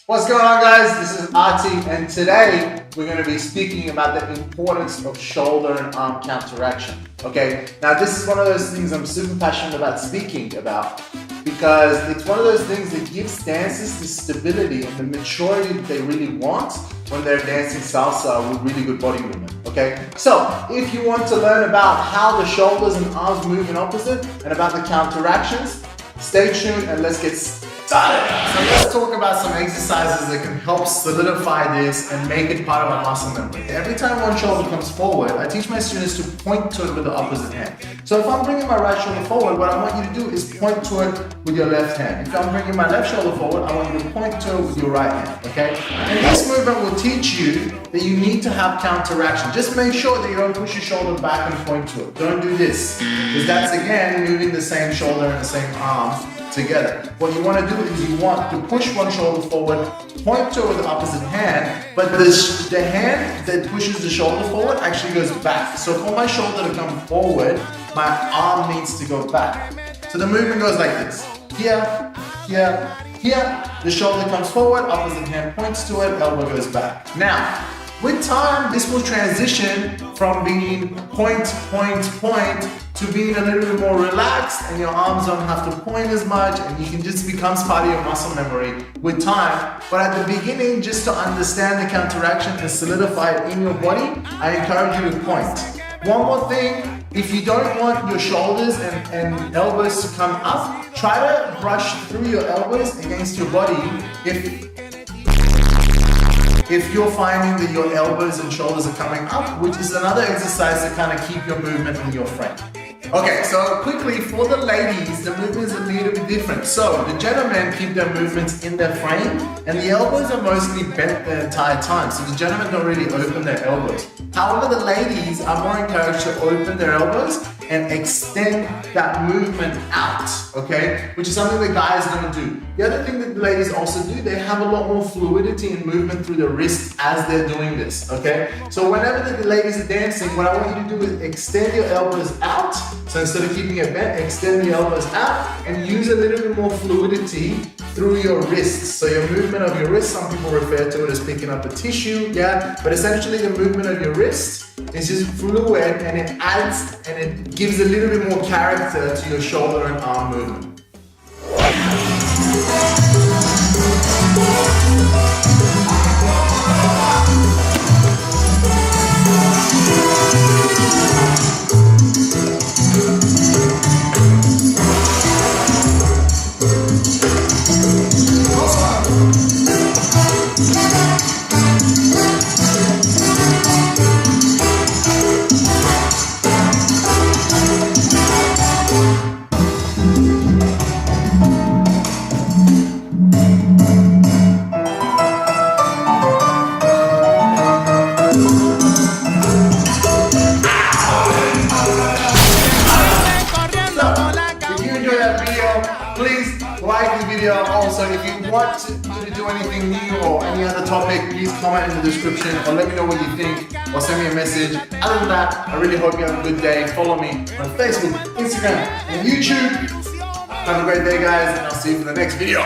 What's going on, guys? This is Arti, and today we're going to be speaking about the importance of shoulder and arm counteraction. Okay, now this is one of those things I'm super passionate about speaking about because it's one of those things that gives dancers the stability and the maturity that they really want when they're dancing salsa with really good body movement. Okay, so if you want to learn about how the shoulders and arms move in opposite and about the counteractions, stay tuned and let's get started. So let's talk about some exercises that can help solidify this and make it part of our muscle memory. Every time one shoulder comes forward, I teach my students to point to it with the opposite hand. So if I'm bringing my right shoulder forward, what I want you to do is point to it with your left hand. If I'm bringing my left shoulder forward, I want you to point to it with your right hand, okay? And this movement will teach you that you need to have counteraction. Just make sure that you don't push your shoulder back and point to it. Don't do this, because that's again moving the same shoulder and the same arm together. What you want to do is you want to push one shoulder forward, point to it with the opposite hand, but the hand that pushes the shoulder forward actually goes back. So for my shoulder to come forward, my arm needs to go back. So the movement goes like this. Here, here, here. The shoulder comes forward, opposite hand points to it, elbow goes back. Now, with time, this will transition from being point, point, point to being a little bit more relaxed, and your arms don't have to point as much, and you can just becomes part of your muscle memory with time. But at the beginning, just to understand the counteraction and solidify it in your body, I encourage you to point. One more thing, if you don't want your shoulders and elbows to come up, try to brush through your elbows against your body if you're finding that your elbows and shoulders are coming up, which is another exercise to kind of keep your movement in your frame. Okay, so quickly for the ladies, the movements are a little bit different. So the gentlemen keep their movements in their frame, and the elbows are mostly bent the entire time. So the gentlemen don't really open their elbows. However, the ladies are more encouraged to open their elbows and extend that movement out, okay? Which is something the guys don't do. The other thing that the ladies also do, they have a lot more fluidity and movement through the wrist as they're doing this, okay? So whenever the ladies are dancing, what I want you to do is extend your elbows out. So instead of keeping it bent, extend the elbows out and use a little bit more fluidity through your wrists. So your movement of your wrist, some people refer to it as picking up a tissue, yeah? But essentially the movement of your wrist is just fluid, and it adds and it gives a little bit more character to your shoulder and arm movement. Please like the video. Also, if you want me to do anything new or any other topic, please comment in the description or let me know what you think or send me a message. Other than that, I really hope you have a good day. Follow me on Facebook, Instagram, and YouTube. Have a great day, guys, and I'll see you for the next video.